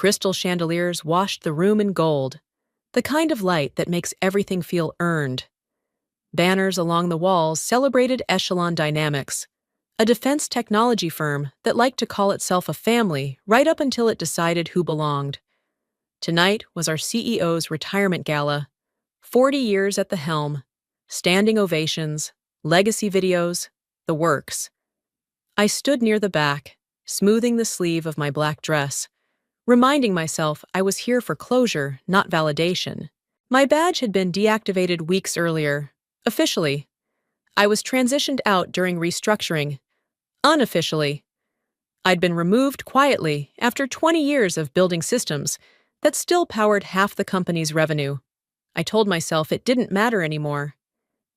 Crystal chandeliers washed the room in gold, the kind of light that makes everything feel earned. Banners along the walls celebrated Echelon Dynamics, a defense technology firm that liked to call itself a family right up until it decided who belonged. Tonight was our CEO's retirement gala. 40 years at the helm, standing ovations, legacy videos, the works. I stood near the back, smoothing the sleeve of my black dress, reminding myself I was here for closure, not validation. My badge had been deactivated weeks earlier. Officially, I was transitioned out during restructuring. Unofficially, I'd been removed quietly after 20 years of building systems that still powered half the company's revenue. I told myself it didn't matter anymore.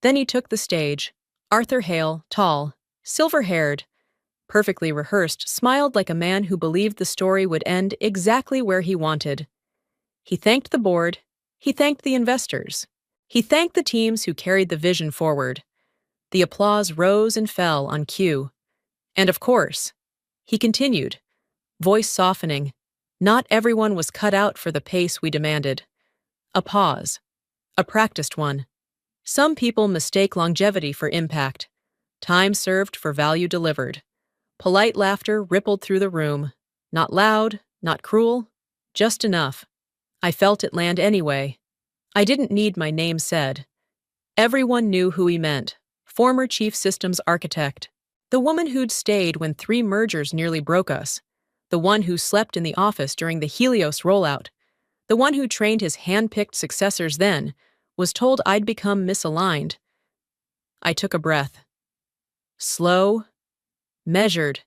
Then he took the stage. Arthur Hale, tall, silver-haired, perfectly rehearsed, smiled like a man who believed the story would end exactly where he wanted. He thanked the board. He thanked the investors. He thanked the teams who carried the vision forward. The applause rose and fell on cue. And of course, he continued, voice softening. Not everyone was cut out for the pace we demanded. A pause. A practiced one. Some people mistake longevity for impact. Time served for value delivered. Polite laughter rippled through the room. Not loud, not cruel, just enough. I felt it land anyway. I didn't need my name said. Everyone knew who he meant. Former chief systems architect. The woman who'd stayed when 3 mergers nearly broke us. The one who slept in the office during the Helios rollout. The one who trained his hand-picked successors then, was told I'd become misaligned. I took a breath. Slow, measured.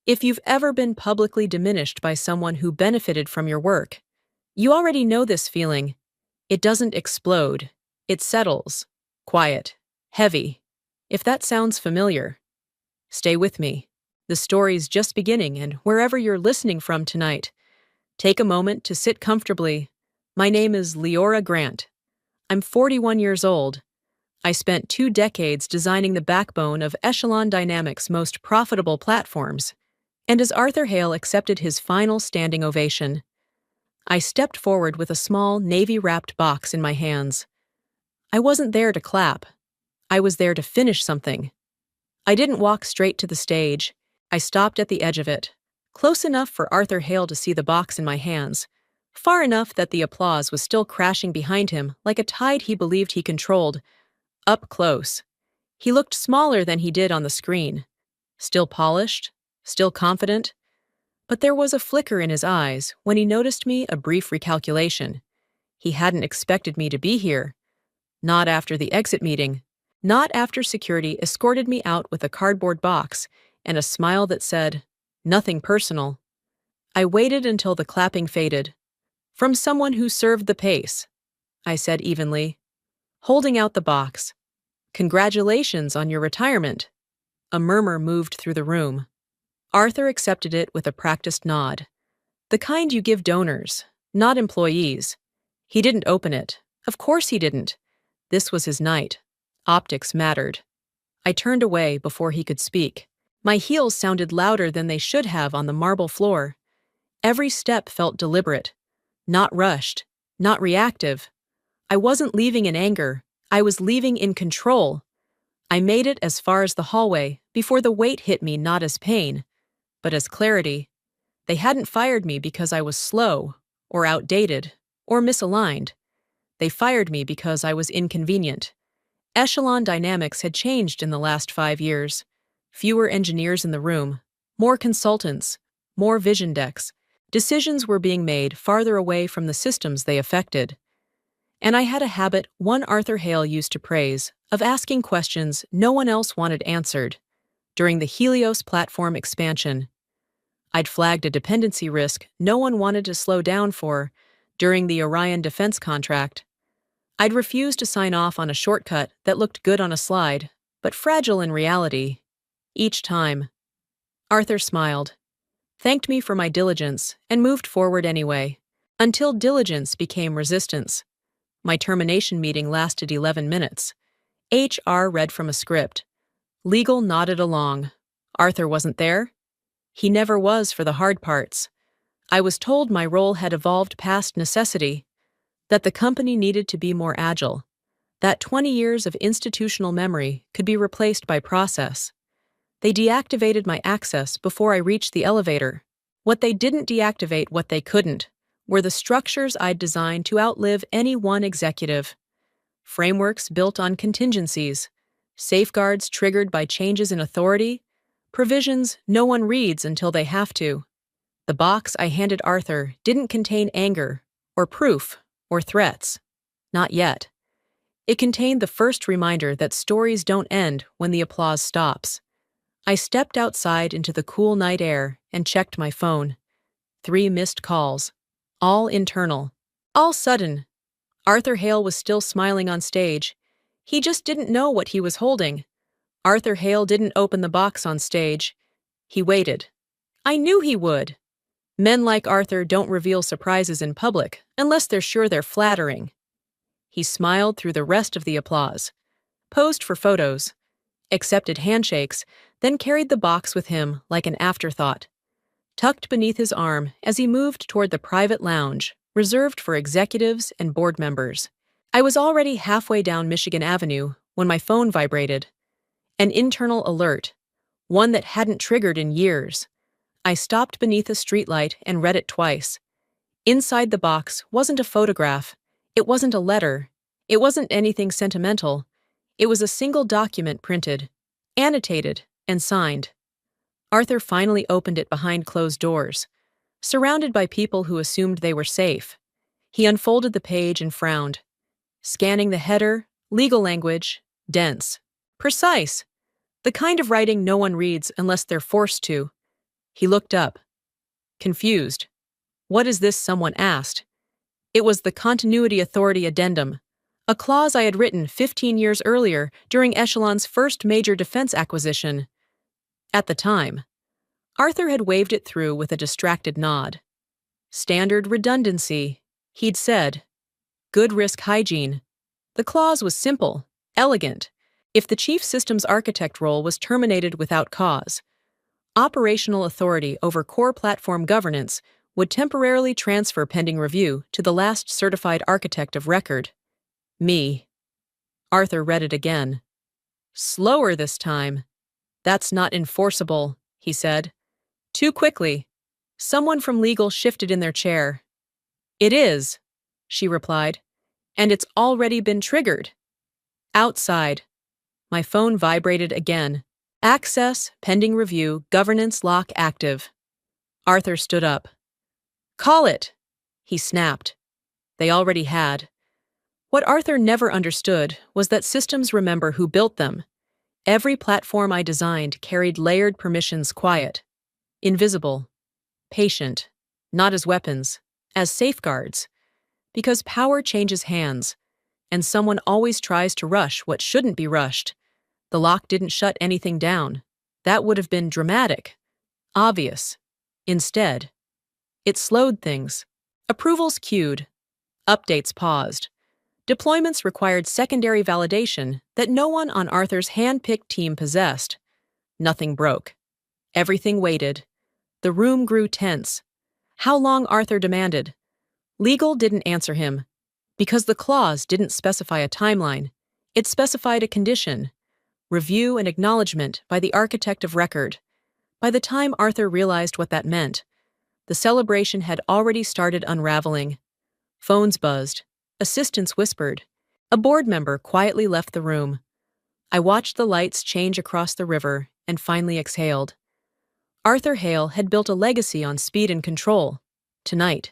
If you've ever been publicly diminished by someone who benefited from your work, you already know this feeling. It doesn't explode. It settles. Quiet. Heavy. If that sounds familiar, stay with me. The story's just beginning, and wherever you're listening from tonight, take a moment to sit comfortably. My name is Leora Grant. I'm 41 years old. I spent 2 decades designing the backbone of Echelon Dynamics' most profitable platforms, and as Arthur Hale accepted his final standing ovation, I stepped forward with a small, navy-wrapped box in my hands. I wasn't there to clap. I was there to finish something. I didn't walk straight to the stage. I stopped at the edge of it, close enough for Arthur Hale to see the box in my hands, far enough that the applause was still crashing behind him like a tide he believed he controlled. Up close, he looked smaller than he did on the screen. Still polished, still confident. But there was a flicker in his eyes when he noticed me, a brief recalculation. He hadn't expected me to be here. Not after the exit meeting. Not after security escorted me out with a cardboard box and a smile that said, "Nothing personal." I waited until the clapping faded. "From someone who served the pace," I said evenly, holding out the box. "Congratulations on your retirement." A murmur moved through the room. Arthur accepted it with a practiced nod. The kind you give donors, not employees. He didn't open it. Of course he didn't. This was his night. Optics mattered. I turned away before he could speak. My heels sounded louder than they should have on the marble floor. Every step felt deliberate. Not rushed. Not reactive. I wasn't leaving in anger. I was leaving in control. I made it as far as the hallway before the weight hit me not as pain, but as clarity. They hadn't fired me because I was slow, or outdated, or misaligned. They fired me because I was inconvenient. Echelon Dynamics had changed in the last 5 years. Fewer engineers in the room, more consultants, more vision decks. Decisions were being made farther away from the systems they affected. And I had a habit one Arthur Hale used to praise, of asking questions no one else wanted answered. During the Helios platform expansion, I'd flagged a dependency risk no one wanted to slow down for. During the Orion defense contract, I'd refused to sign off on a shortcut that looked good on a slide, but fragile in reality. Each time, Arthur smiled, thanked me for my diligence, and moved forward anyway, until diligence became resistance. My termination meeting lasted 11 minutes. HR read from a script. Legal nodded along. Arthur wasn't there. He never was for the hard parts. I was told my role had evolved past necessity, that the company needed to be more agile, that 20 years of institutional memory could be replaced by process. They deactivated my access before I reached the elevator. What they didn't deactivate, what they couldn't, were the structures I'd designed to outlive any one executive. Frameworks built on contingencies, safeguards triggered by changes in authority, provisions no one reads until they have to. The box I handed Arthur didn't contain anger, or proof, or threats. Not yet. It contained the first reminder that stories don't end when the applause stops. I stepped outside into the cool night air and checked my phone. 3 missed calls. All internal. All sudden. Arthur Hale was still smiling on stage. He just didn't know what he was holding. Arthur Hale didn't open the box on stage. He waited. I knew he would. Men like Arthur don't reveal surprises in public unless they're sure they're flattering. He smiled through the rest of the applause, posed for photos, accepted handshakes, then carried the box with him like an afterthought, tucked beneath his arm as he moved toward the private lounge reserved for executives and board members. I was already halfway down Michigan Avenue when my phone vibrated. An internal alert, one that hadn't triggered in years. I stopped beneath a streetlight and read it twice. Inside the box wasn't a photograph. It wasn't a letter. It wasn't anything sentimental. It was a single document printed, annotated, and signed. Arthur finally opened it behind closed doors, surrounded by people who assumed they were safe. He unfolded the page and frowned, scanning the header, legal language, dense, precise, the kind of writing no one reads unless they're forced to. He looked up, confused. What is this? Someone asked. It was the Continuity Authority Addendum, a clause I had written 15 years earlier during Echelon's first major defense acquisition. At the time, Arthur had waved it through with a distracted nod. Standard redundancy, he'd said. Good risk hygiene. The clause was simple, elegant. If the chief systems architect role was terminated without cause, operational authority over core platform governance would temporarily transfer pending review to the last certified architect of record. Me. Arthur read it again. Slower this time. That's not enforceable, he said. Too quickly. Someone from legal shifted in their chair. It is, she replied, and it's already been triggered. Outside. My phone vibrated again. Access, pending review, governance lock active. Arthur stood up. Call it, he snapped. They already had. What Arthur never understood was that systems remember who built them. Every platform I designed carried layered permissions, quiet, invisible, patient, not as weapons, as safeguards. Because power changes hands, and someone always tries to rush what shouldn't be rushed. The lock didn't shut anything down. That would have been dramatic, obvious. Instead, it slowed things. Approvals queued. Updates paused. Deployments required secondary validation that no one on Arthur's hand-picked team possessed. Nothing broke. Everything waited. The room grew tense. How long, Arthur demanded. Legal didn't answer him, because the clause didn't specify a timeline. It specified a condition. Review and acknowledgement by the architect of record. By the time Arthur realized what that meant, the celebration had already started unraveling. Phones buzzed. Assistants whispered. A board member quietly left the room. I watched the lights change across the river and finally exhaled. Arthur Hale had built a legacy on speed and control. Tonight,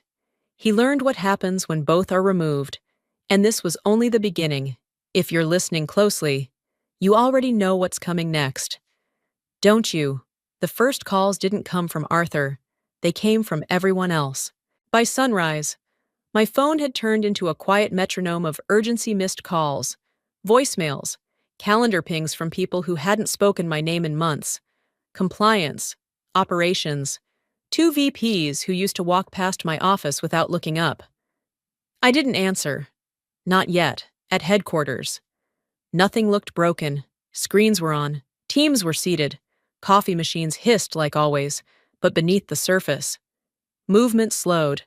he learned what happens when both are removed, and this was only the beginning. If you're listening closely, you already know what's coming next. Don't you? The first calls didn't come from Arthur. They came from everyone else. By sunrise, my phone had turned into a quiet metronome of urgency missed calls, voicemails, calendar pings from people who hadn't spoken my name in months, compliance, operations, 2 VPs who used to walk past my office without looking up. I didn't answer. Not yet, at headquarters. Nothing looked broken. Screens were on. Teams were seated. Coffee machines hissed like always, but beneath the surface. Movement slowed.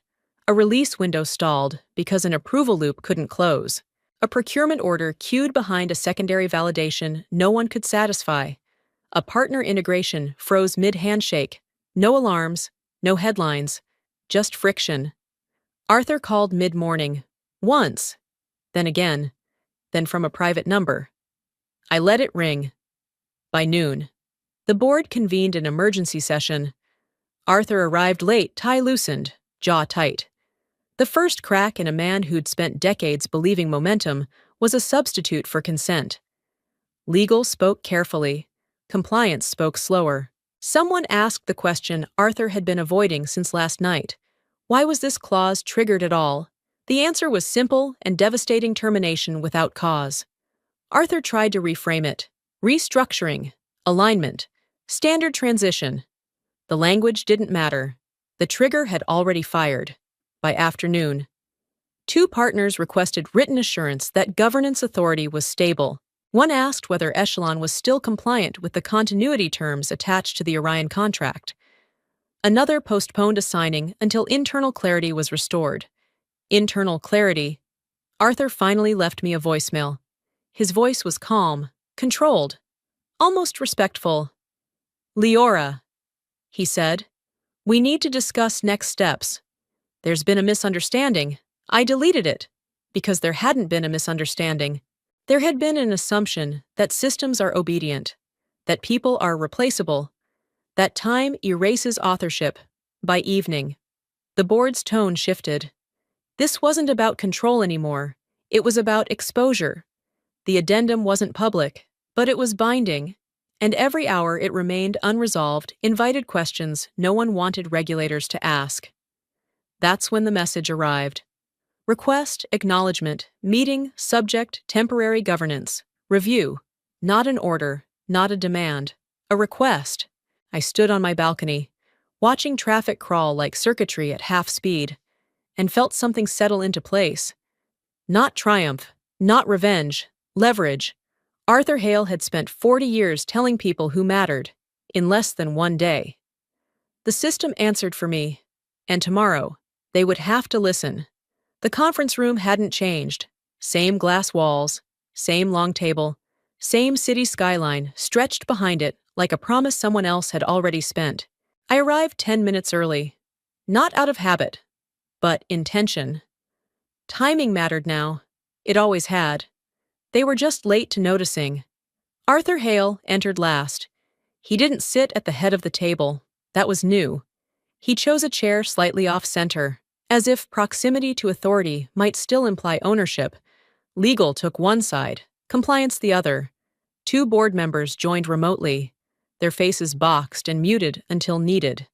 A release window stalled because an approval loop couldn't close. A procurement order queued behind a secondary validation no one could satisfy. A partner integration froze mid-handshake. No alarms, no headlines, just friction. Arthur called mid-morning. Once. Then again. Then from a private number. I let it ring. By noon, the board convened an emergency session. Arthur arrived late, tie loosened, jaw tight. The first crack in a man who'd spent decades believing momentum was a substitute for consent. Legal spoke carefully. Compliance spoke slower. Someone asked the question Arthur had been avoiding since last night. Why was this clause triggered at all? The answer was simple and devastating: termination without cause. Arthur tried to reframe it. Restructuring, alignment, standard transition. The language didn't matter. The trigger had already fired. By afternoon, two partners requested written assurance that governance authority was stable. One asked whether Echelon was still compliant with the continuity terms attached to the Orion contract. Another postponed a signing until internal clarity was restored. Internal clarity. Arthur finally left me a voicemail. His voice was calm, controlled, almost respectful. "Leora," he said, "we need to discuss next steps. There's been a misunderstanding." I deleted it, because there hadn't been a misunderstanding. There had been an assumption that systems are obedient, that people are replaceable, that time erases authorship. By evening, the board's tone shifted. This wasn't about control anymore. It was about exposure. The addendum wasn't public, but it was binding, and every hour it remained unresolved, invited questions no one wanted regulators to ask. That's when the message arrived. Request, acknowledgement, meeting, subject, temporary governance, review. Not an order, not a demand. A request. I stood on my balcony, watching traffic crawl like circuitry at half speed, and felt something settle into place. Not triumph, not revenge, leverage. Arthur Hale had spent 40 years telling people who mattered, in less than one day. The system answered for me, and tomorrow, they would have to listen. The conference room hadn't changed. Same glass walls, same long table, same city skyline stretched behind it like a promise someone else had already spent. I arrived 10 minutes early. Not out of habit, but intention. Timing mattered now. It always had. They were just late to noticing. Arthur Hale entered last. He didn't sit at the head of the table. That was new. He chose a chair slightly off-center, as if proximity to authority might still imply ownership. Legal took one side, compliance the other. Two board members joined remotely, their faces boxed and muted until needed.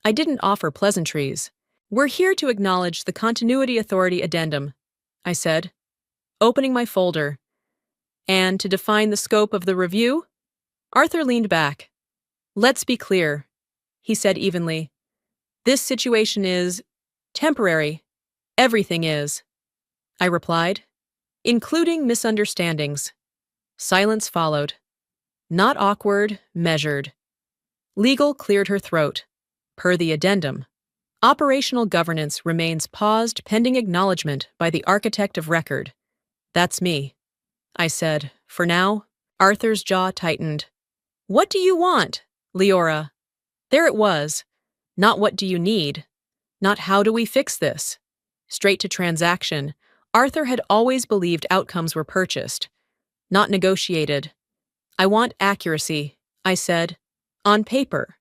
I didn't offer pleasantries. "We're here to acknowledge the Continuity Authority Addendum," I said, opening my folder. "And to define the scope of the review?" Arthur leaned back. "Let's be clear," he said evenly. "This situation is temporary. Everything is," I replied, "including misunderstandings." Silence followed. Not awkward, measured. Legal cleared her throat. Per the addendum, operational governance remains paused pending acknowledgement by the architect of record. "That's me," I said. "For now." Arthur's jaw tightened. "What do you want, Leora?" There it was. Not what do you need. Not how do we fix this. Straight to transaction. Arthur had always believed outcomes were purchased, not negotiated. "I want accuracy," I said. "On paper."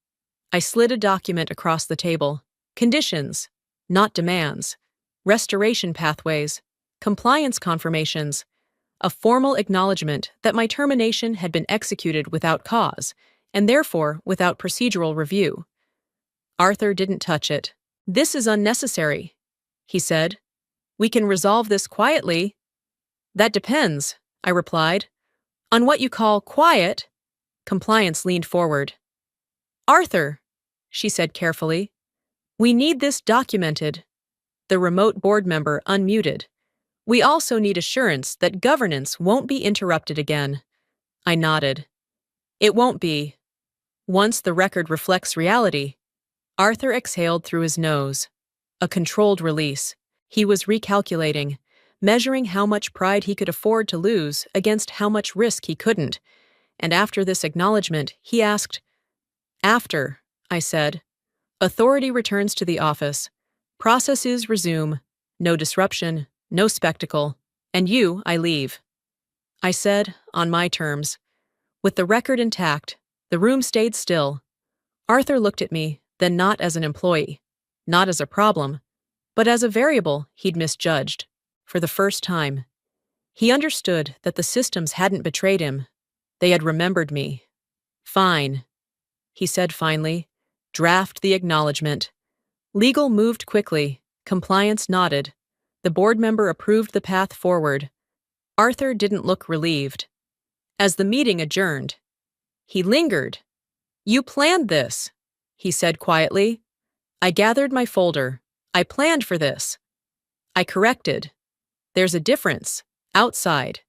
I slid a document across the table. Conditions, not demands. Restoration pathways. Compliance confirmations. A formal acknowledgement that my termination had been executed without cause, and therefore without procedural review. Arthur didn't touch it. "This is unnecessary," he said. "We can resolve this quietly." "That depends," I replied. "On what you call quiet." Compliance leaned forward. "Arthur," she said carefully, "we need this documented." The remote board member unmuted. "We also need assurance that governance won't be interrupted again." I nodded. "It won't be. Once the record reflects reality." Arthur exhaled through his nose. A controlled release. He was recalculating, measuring how much pride he could afford to lose against how much risk he couldn't. And after this acknowledgement, he asked, "After," I said. "Authority returns to the office. Processes resume. No disruption, no spectacle. And you, I leave." I said, on my terms. With the record intact, the room stayed still. Arthur looked at me, then not as an employee, not as a problem, but as a variable he'd misjudged, for the first time. He understood that the systems hadn't betrayed him. They had remembered me. "Fine," he said finally. "Draft the acknowledgement." Legal moved quickly. Compliance nodded. The board member approved the path forward. Arthur didn't look relieved. As the meeting adjourned, he lingered. "You planned this," he said quietly. "I gathered my folder. I planned for this." I corrected. "There's a difference. Outside."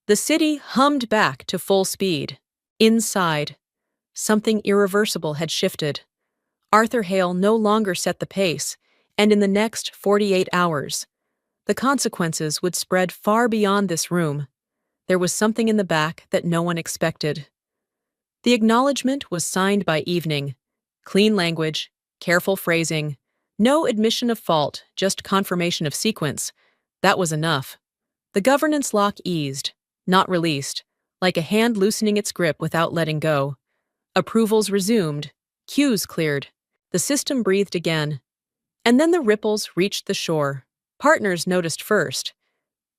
The city hummed back to full speed. Inside, something irreversible had shifted. Arthur Hale no longer set the pace, and in the next 48 hours, the consequences would spread far beyond this room. There was something in the back that no one expected. The acknowledgement was signed by evening. Clean language, careful phrasing, no admission of fault, just confirmation of sequence. That was enough. The governance lock eased, not released, like a hand loosening its grip without letting go. Approvals resumed, queues cleared. The system breathed again. And then the ripples reached the shore. Partners noticed first.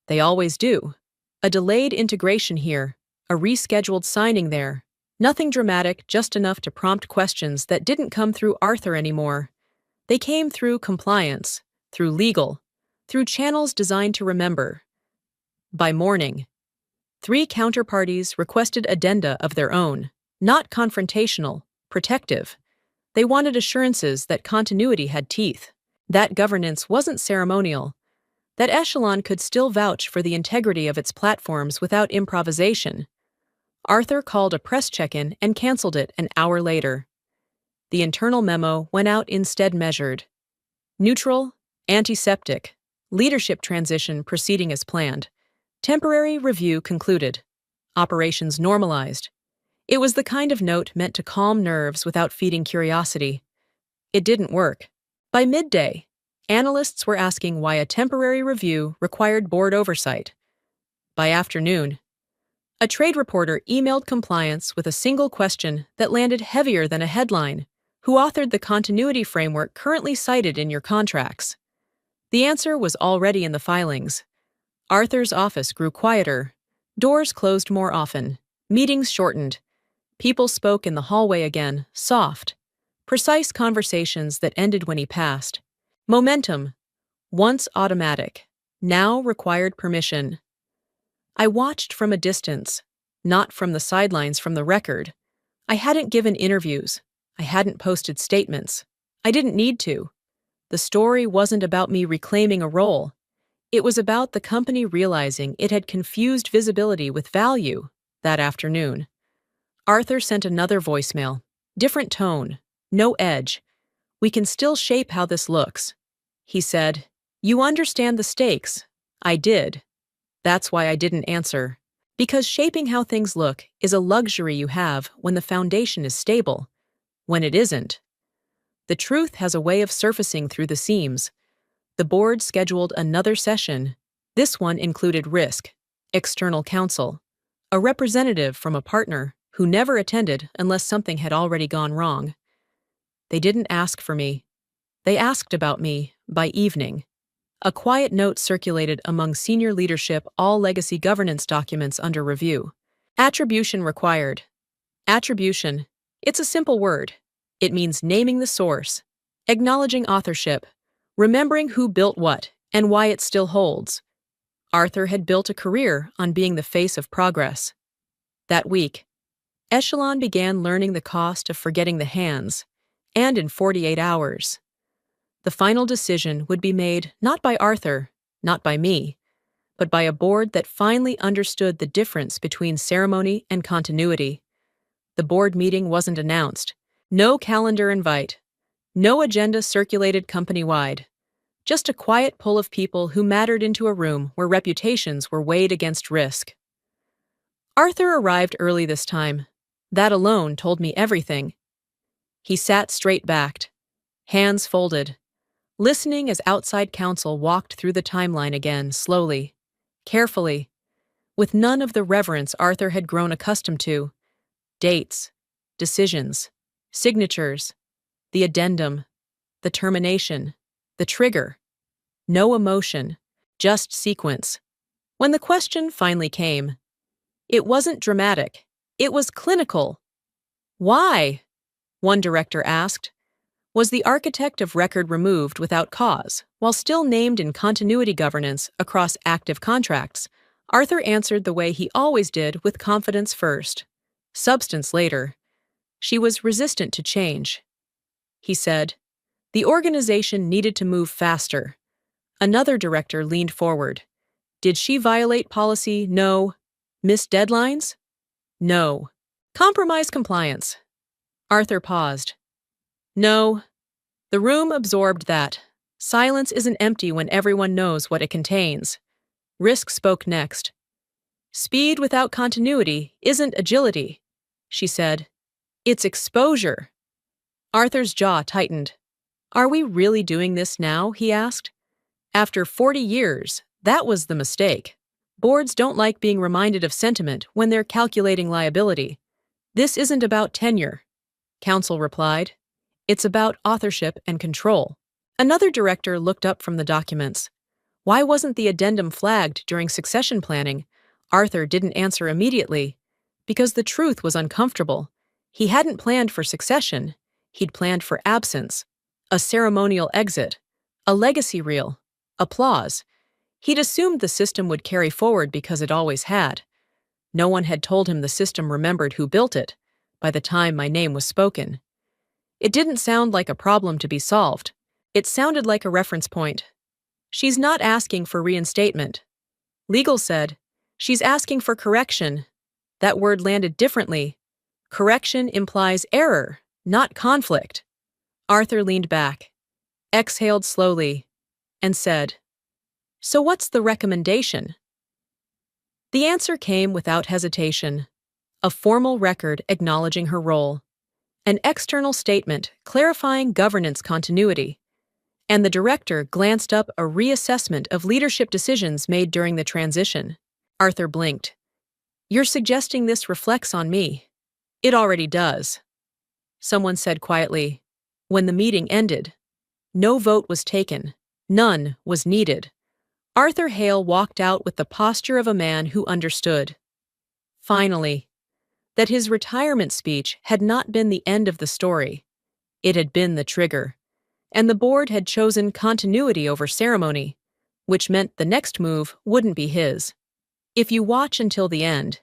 They always do. A delayed integration here, a rescheduled signing there. Nothing dramatic, just enough to prompt questions that didn't come through Arthur anymore. They came through compliance, through legal, through channels designed to remember. By morning, 3 counterparties requested addenda of their own, not confrontational, protective. They wanted assurances that continuity had teeth, that governance wasn't ceremonial, that Echelon could still vouch for the integrity of its platforms without improvisation. Arthur called a press check-in and canceled it an hour later. The internal memo went out instead measured. Neutral, antiseptic, leadership transition proceeding as planned. Temporary review concluded. Operations normalized. It was the kind of note meant to calm nerves without feeding curiosity. It didn't work. By midday, analysts were asking why a temporary review required board oversight. By afternoon, a trade reporter emailed compliance with a single question that landed heavier than a headline. Who authored the continuity framework currently cited in your contracts? The answer was already in the filings. Arthur's office grew quieter. Doors closed more often. Meetings shortened. People spoke in the hallway again, soft. Precise conversations that ended when he passed. Momentum, once automatic, now required permission. I watched from a distance, not from the sidelines from the record. I hadn't given interviews. I hadn't posted statements. I didn't need to. The story wasn't about me reclaiming a role. It was about the company realizing it had confused visibility with value that afternoon. Arthur sent another voicemail. Different tone. No edge. "We can still shape how this looks." He said, "You understand the stakes." I did. That's why I didn't answer. Because shaping how things look is a luxury you have when the foundation is stable. When it isn't, the truth has a way of surfacing through the seams. The board scheduled another session. This one included risk, external counsel, a representative from a partner who never attended unless something had already gone wrong. They didn't ask for me. They asked about me by evening. A quiet note circulated among senior leadership, all legacy governance documents under review. Attribution required. Attribution. It's a simple word. It means naming the source, acknowledging authorship, remembering who built what and why it still holds. Arthur had built a career on being the face of progress. That week, Echelon began learning the cost of forgetting the hands, and in 48 hours. The final decision would be made not by Arthur, not by me, but by a board that finally understood the difference between ceremony and continuity. The board meeting wasn't announced. No calendar invite. No agenda circulated company-wide. Just a quiet pull of people who mattered into a room where reputations were weighed against risk. Arthur arrived early this time. That alone told me everything. He sat straight-backed, hands folded, listening as outside counsel walked through the timeline again, slowly, carefully, with none of the reverence Arthur had grown accustomed to. Dates, decisions, signatures, the addendum, the termination, the trigger. No emotion, just sequence. When the question finally came, it wasn't dramatic, it was clinical. Why? One director asked. Was the architect of record removed without cause, while still named in continuity governance across active contracts? Arthur answered the way he always did, with confidence first, substance later. She was resistant to change. He said, the organization needed to move faster. Another director leaned forward. Did she violate policy? No. Miss deadlines? No. Compromise compliance? Arthur paused. No. The room absorbed that. Silence isn't empty when everyone knows what it contains. Risk spoke next. Speed without continuity isn't agility, she said. It's exposure. Arthur's jaw tightened. Are we really doing this now? He asked. After 40 years, that was the mistake. Boards don't like being reminded of sentiment when they're calculating liability. This isn't about tenure, counsel replied. It's about authorship and control. Another director looked up from the documents. Why wasn't the addendum flagged during succession planning? Arthur didn't answer immediately. Because the truth was uncomfortable. He hadn't planned for succession. He'd planned for absence. A ceremonial exit. A legacy reel. Applause. He'd assumed the system would carry forward because it always had. No one had told him the system remembered who built it by the time my name was spoken. It didn't sound like a problem to be solved. It sounded like a reference point. She's not asking for reinstatement. Legal said, she's asking for correction. That word landed differently. Correction implies error, not conflict. Arthur leaned back, exhaled slowly, and said, so what's the recommendation? The answer came without hesitation. A formal record acknowledging her role. An external statement clarifying governance continuity. And the director glanced up a reassessment of leadership decisions made during the transition. Arthur blinked. You're suggesting this reflects on me. It already does. Someone said quietly. When the meeting ended, no vote was taken. None was needed. Arthur Hale walked out with the posture of a man who understood. Finally, that his retirement speech had not been the end of the story. It had been the trigger. And the board had chosen continuity over ceremony, which meant the next move wouldn't be his. If you watch until the end,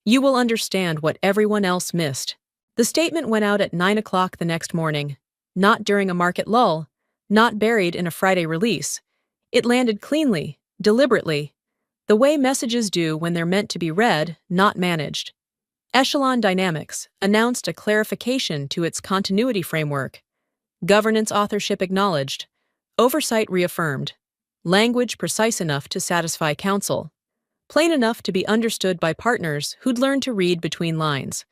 you will understand what everyone else missed. The statement went out at 9 o'clock the next morning, not during a market lull, not buried in a Friday release. It landed cleanly, deliberately, the way messages do when they're meant to be read, not managed. Echelon Dynamics announced a clarification to its continuity framework. Governance authorship acknowledged. Oversight reaffirmed. Language precise enough to satisfy counsel. Plain enough to be understood by partners who'd learned to read between lines.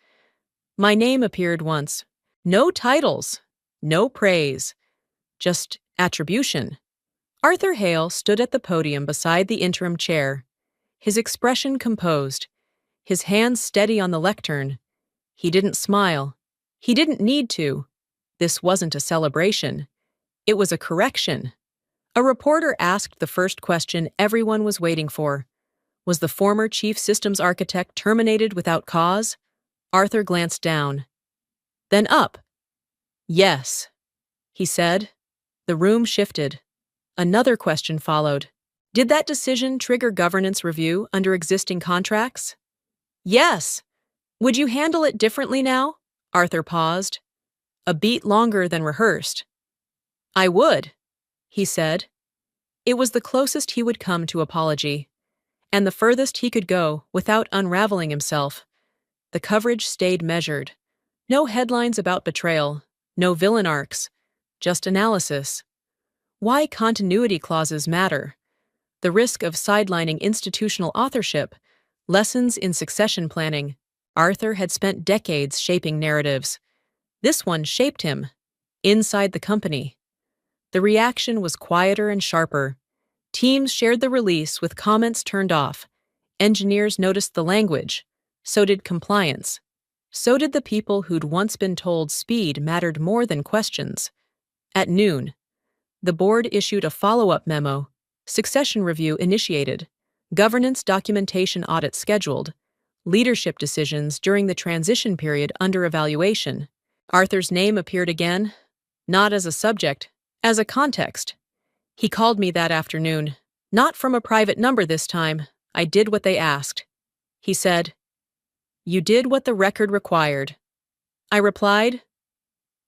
My name appeared once. No titles. No praise. Just attribution. Arthur Hale stood at the podium beside the interim chair, his expression composed, his hands steady on the lectern. He didn't smile. He didn't need to. This wasn't a celebration. It was a correction. A reporter asked the first question everyone was waiting for. Was the former chief systems architect terminated without cause? Arthur glanced down. Then up. Yes, he said. The room shifted. Another question followed. Did that decision trigger governance review under existing contracts? Yes. Would you handle it differently now? Arthur paused. A beat longer than rehearsed. I would, he said. It was the closest he would come to apology, and the furthest he could go without unraveling himself. The coverage stayed measured. No headlines about betrayal, no villain arcs, just analysis. Why continuity clauses matter. The risk of sidelining institutional authorship. Lessons in succession planning. Arthur had spent decades shaping narratives. This one shaped him. Inside the company. The reaction was quieter and sharper. Teams shared the release with comments turned off. Engineers noticed the language. So did compliance. So did the people who'd once been told speed mattered more than questions. At noon, the board issued a follow-up memo. Succession review initiated. Governance documentation audit scheduled. Leadership decisions during the transition period under evaluation. Arthur's name appeared again, not as a subject, as a context. He called me that afternoon, not from a private number this time. I did what they asked. He said, "You did what the record required." I replied.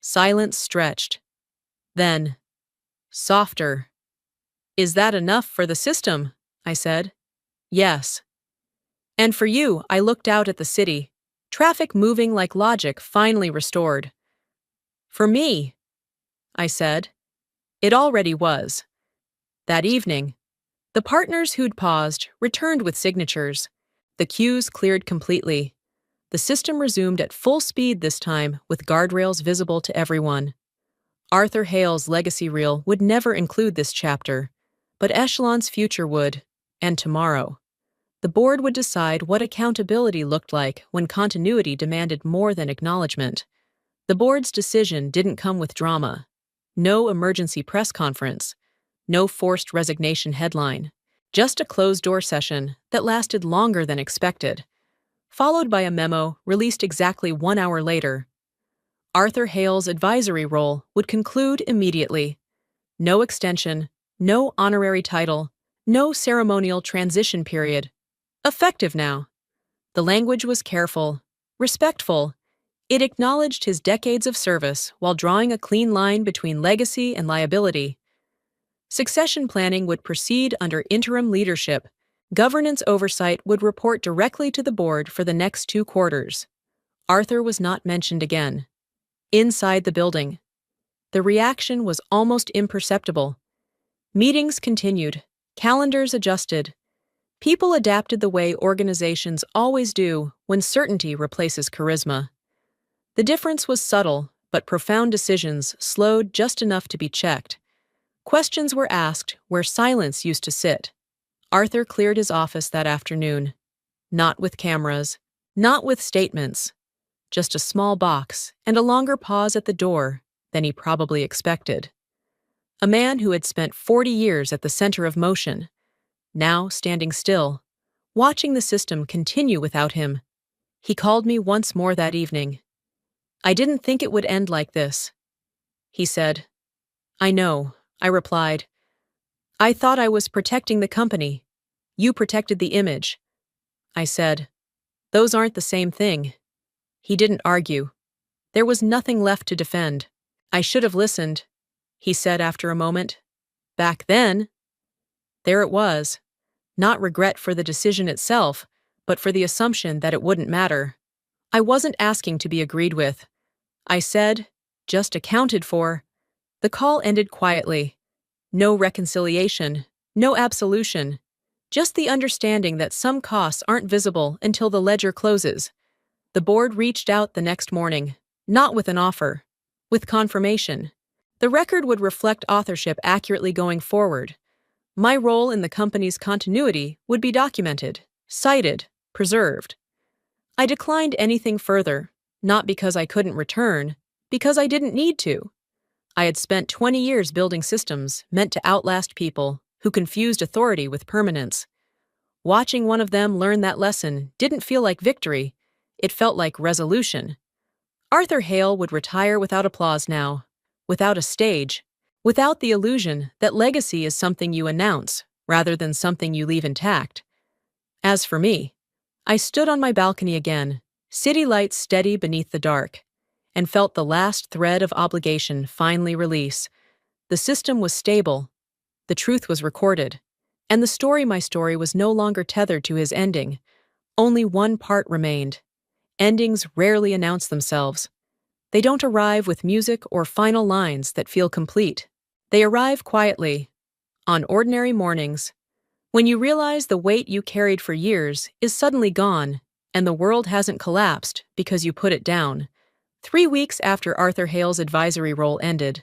Silence stretched. Then, softer. "Is that enough for the system?" I said. "Yes." "And for you," I looked out at the city, traffic moving like logic finally restored. "For me," I said. It already was. That evening, the partners who'd paused returned with signatures. The queues cleared completely. The system resumed at full speed this time, with guardrails visible to everyone. Arthur Hale's legacy reel would never include this chapter, but Echelon's future would, and tomorrow. The board would decide what accountability looked like when continuity demanded more than acknowledgement. The board's decision didn't come with drama. No emergency press conference. No forced resignation headline. Just a closed-door session that lasted longer than expected, followed by a memo released exactly 1 hour later. Arthur Hale's advisory role would conclude immediately. No extension, no honorary title, no ceremonial transition period. Effective now. The language was careful, respectful. It acknowledged his decades of service while drawing a clean line between legacy and liability. Succession planning would proceed under interim leadership. Governance oversight would report directly to the board for the next 2 quarters. Arthur was not mentioned again. Inside the building, the reaction was almost imperceptible. Meetings continued, calendars adjusted. People adapted the way organizations always do when certainty replaces charisma. The difference was subtle, but profound decisions slowed just enough to be checked. Questions were asked where silence used to sit. Arthur cleared his office that afternoon. Not with cameras, not with statements. Just a small box and a longer pause at the door than he probably expected. A man who had spent 40 years at the center of motion, now standing still, watching the system continue without him. He called me once more that evening. "I didn't think it would end like this," he said. "I know," I replied. "I thought I was protecting the company. You protected the image." I said, "Those aren't the same thing." He didn't argue. There was nothing left to defend. "I should have listened," he said after a moment. "Back then." There it was. Not regret for the decision itself, but for the assumption that it wouldn't matter. I wasn't asking to be agreed with. I said, just accounted for. The call ended quietly. No reconciliation, no absolution. Just the understanding that some costs aren't visible until the ledger closes. The board reached out the next morning, not with an offer, with confirmation. The record would reflect authorship accurately going forward. My role in the company's continuity would be documented, cited, preserved. I declined anything further, not because I couldn't return, because I didn't need to. I had spent 20 years building systems meant to outlast people who confused authority with permanence. Watching one of them learn that lesson didn't feel like victory, it felt like resolution. Arthur Hale would retire without applause now, without a stage, without the illusion that legacy is something you announce rather than something you leave intact. As for me, I stood on my balcony again, city lights steady beneath the dark, and felt the last thread of obligation finally release. The system was stable, the truth was recorded, and my story was no longer tethered to his ending. Only one part remained. Endings rarely announce themselves. They don't arrive with music or final lines that feel complete. They arrive quietly, on ordinary mornings, when you realize the weight you carried for years is suddenly gone and the world hasn't collapsed because you put it down. 3 weeks after Arthur Hale's advisory role ended,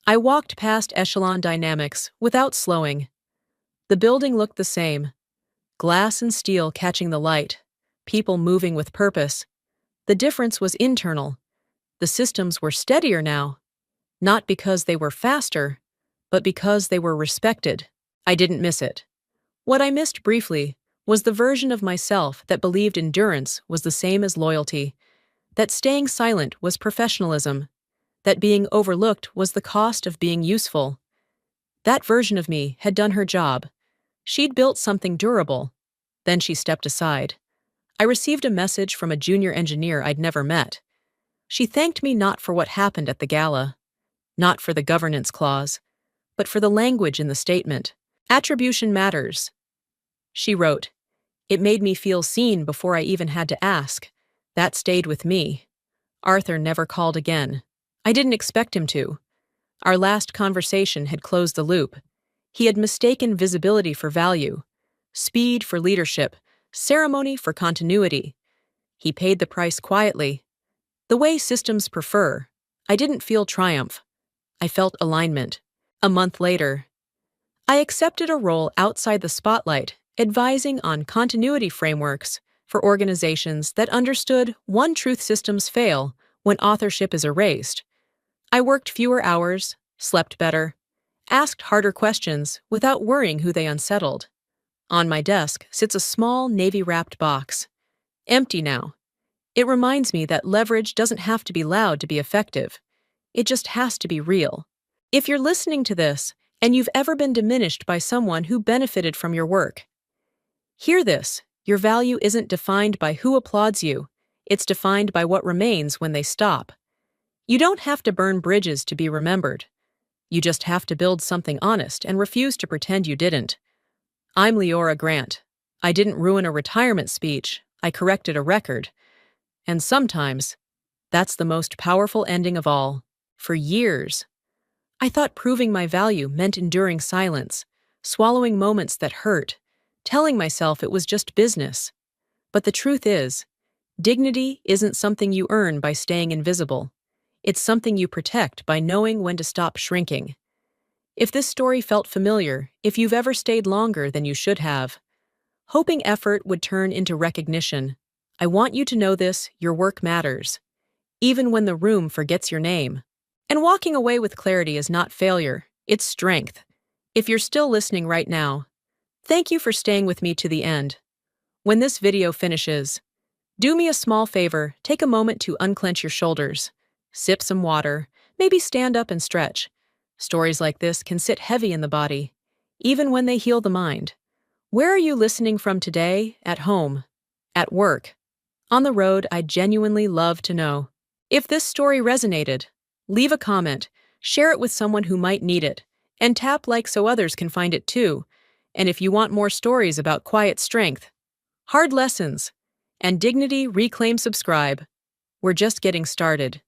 I walked past Echelon Dynamics without slowing. The building looked the same, glass and steel catching the light, people moving with purpose. The difference was internal. The systems were steadier now, not because they were faster, but because they were respected. I didn't miss it. What I missed briefly was the version of myself that believed endurance was the same as loyalty, that staying silent was professionalism, that being overlooked was the cost of being useful. That version of me had done her job. She'd built something durable. Then she stepped aside. I received a message from a junior engineer I'd never met. She thanked me not for what happened at the gala, not for the governance clause, but for the language in the statement. Attribution matters. She wrote, "It made me feel seen before I even had to ask." That stayed with me. Arthur never called again. I didn't expect him to. Our last conversation had closed the loop. He had mistaken visibility for value, speed for leadership, ceremony for continuity. He paid the price quietly. The way systems prefer. I didn't feel triumph. I felt alignment. A month later, I accepted a role outside the spotlight, advising on continuity frameworks for organizations that understood one truth: systems fail when authorship is erased. I worked fewer hours, slept better, asked harder questions without worrying who they unsettled. On my desk sits a small navy-wrapped box. Empty now. It reminds me that leverage doesn't have to be loud to be effective. It just has to be real. If you're listening to this and you've ever been diminished by someone who benefited from your work, hear this: your value isn't defined by who applauds you. It's defined by what remains when they stop. You don't have to burn bridges to be remembered. You just have to build something honest and refuse to pretend you didn't. I'm Leora Grant. I didn't ruin a retirement speech. I corrected a record. And sometimes, that's the most powerful ending of all. For years, I thought proving my value meant enduring silence, swallowing moments that hurt, telling myself it was just business. But the truth is, dignity isn't something you earn by staying invisible. It's something you protect by knowing when to stop shrinking. If this story felt familiar, if you've ever stayed longer than you should have, hoping effort would turn into recognition, I want you to know this: your work matters, even when the room forgets your name. And walking away with clarity is not failure, it's strength. If you're still listening right now, thank you for staying with me to the end. When this video finishes, do me a small favor: take a moment to unclench your shoulders, sip some water, maybe stand up and stretch. Stories like this can sit heavy in the body, even when they heal the mind. Where are you listening from today? At home? At work? On the road? I'd genuinely love to know. If this story resonated, leave a comment, share it with someone who might need it, and tap like so others can find it too. And if you want more stories about quiet strength, hard lessons, and dignity, reclaim, subscribe. We're just getting started.